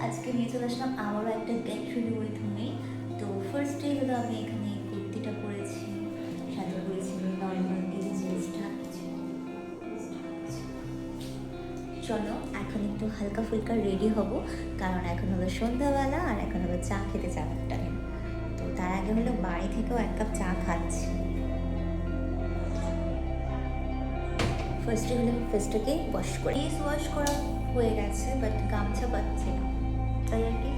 আজকে নিয়ে চলে আসলাম আবারও একটা গেট রেডি উইথ মি। তো ফার্স্টে হলো আমি এখানে কুর্তিটা পরেছি, সাথে পরেছি নর্মাল এই জিন্সটা। চলো এখন একটু হালকা ফুলকা রেডি হব, কারণ এখন হলো সন্ধ্যাবেলা আর এখন হলো চা খেতে যাওয়ার টাইম। তো তার আগে হলো বাড়ি থেকেও এক কাপ চা খাচ্ছি। ফার্স্টে হলো ফেসটাকে ওয়াশ করি। ফেস ওয়াশ করা হয়ে গেছে, বাট গামছা পাচ্ছি না, তাই আর কি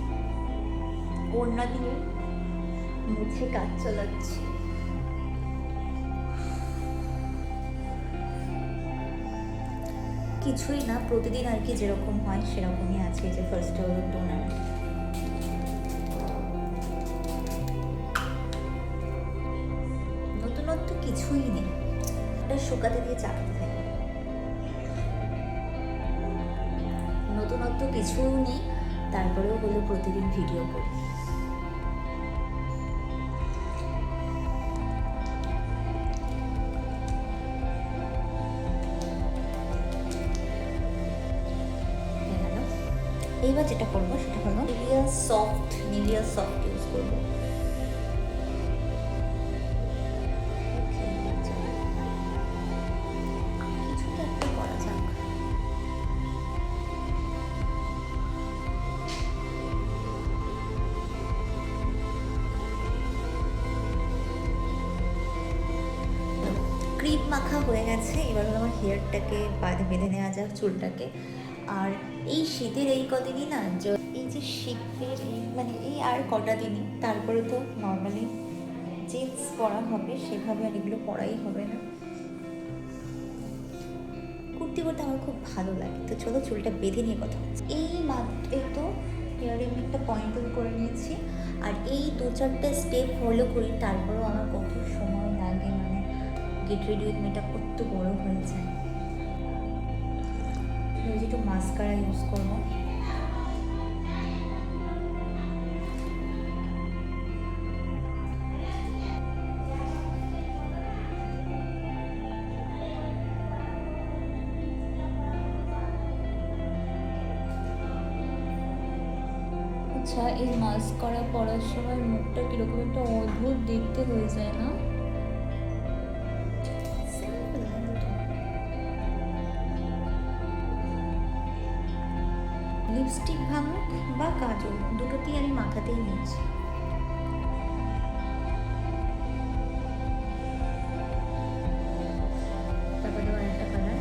ওড়না দিয়ে মুছে কাজ চালাচ্ছি। কিছুই না, প্রতিদিন আর কি যেরকম হয় সেরকমই আছে। যে ফার্স্টে হলো টোনার, নতুনত্ব কিছুই নেই, এটা শুকাতে দিয়ে চাকাতে থাকে। নতুনত্ব কিছুও নেই, তারপরেও হলো প্রতিদিন ভিডিও করি। এইবার যেটা করবো সেটা হলো নিভিয়া সফট ইউজ করবো। কিছুটা একটা করা যাক। ক্রিম মাখা হয়ে গেছে, এবার হলো আমার হেয়ারটাকে বেঁধে নেওয়া যাক, চুলটাকে। আর এই শীতের এই কদিনই না, এই যে শীতের এই আর কটা দিনই, তারপরে তো নর্মালি জিন্স পরা হবে, সেভাবে আর এগুলো পরাই হবে না। কুর্তি পরতে আমার খুব ভালো লাগে। তো চলো চুলটা বেঁধে নিয়ে কথা হচ্ছে। এই তো হেয়ারে আমি একটা পয়েন্ট করে নিয়েছি, আর এই 2-4টা স্টেপ ফলো করি, তারপরেও আমার কত সময় লাগে, গেট রেডি উইথ মিটা কত বড় হয়ে যায়। একটু মাস্কারা ইউজ করবো। আচ্ছা, এই মাস্কারা পরার সময় মুখটা কিরকম একটা অদ্ভুত দেখতে হয়ে যায় না? লিপস্টিক ভাঙুক বা কাজল, দুটোতেই আমি মাথাতেই নিয়েছি। তারপরে আরেকটা কালার।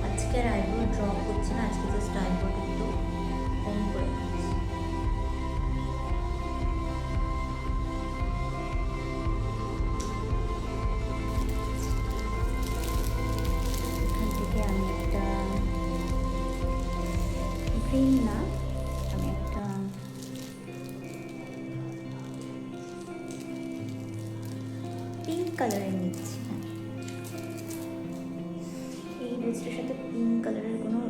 আজকে আর আইব্রো ড্র করছি না, আজকে জাস্ট আইব্রোটা একটু কম করে দিচ্ছি। এখান থেকে আমি একটা গ্রিন না, আমি একটা পিঙ্ক কালারের নিচ্ছি। এই ড্রেসটার সাথে পিঙ্ক কালারের কোনো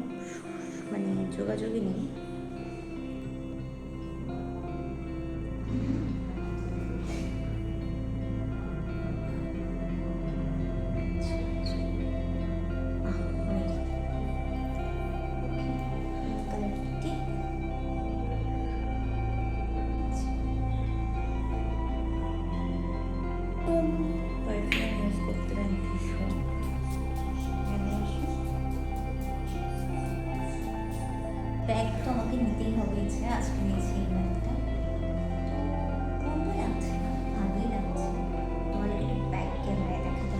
যোগাযোগই নেই। পারফিউম ইউজ করতে পারি ভীষণ। ব্যাগ তো আমাকে নিতেই হবে, ইচ্ছে আজকে নিয়েছি এই ব্যাগটা। ভালোই লাগছে, তোমাদের একটা ব্যাগ ক্যামেরায় দেখাতে।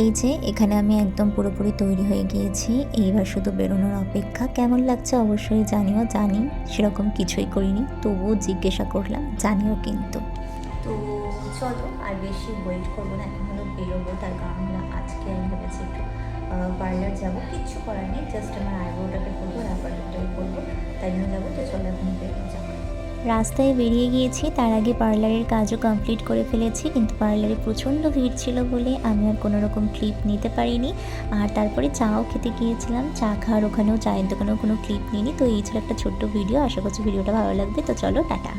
এই যে এখানে আমি একদম পুরোপুরি তৈরি হয়ে গিয়েছি, এইবার শুধু বেরোনোর অপেক্ষা। কেমন লাগছে অবশ্যই জানিও। জানি সেরকম কিছুই করিনি, তবুও জিজ্ঞাসা করলাম, জানিও কিন্তু। তো চলো আর বেশি ওয়েট করবো না, এখন হলো বেরোবো। তার কারণ হলো আজকে আমি ভেবেছি একটু পার্লার যাবো, কিচ্ছু করার নেই, জাস্ট আমার আইব্রোটাকে করবো, পার্লারটাকে করবো, তাই জন্য যাবো। তো চলো এখন বেরোনো যাবো। রাস্তায় বেরিয়ে গিয়েছি, তার আগে পার্লারের কাজও কমপ্লিট করে ফেলেছি, কিন্তু পার্লারে প্রচণ্ড ভিড় ছিল বলে আমি আর কোনো রকম ক্লিপ নিতে পারিনি। আর তারপরে চাও খেতে গিয়েছিলাম, চা খাওয়ার ওখানেও চায়ের দোকানেও কোনো ক্লিপ নিইনি। তো এই ছিল একটা ছোট্ট ভিডিও, আশা করছি ভিডিওটা ভালো লাগবে। তো চলো টাটা।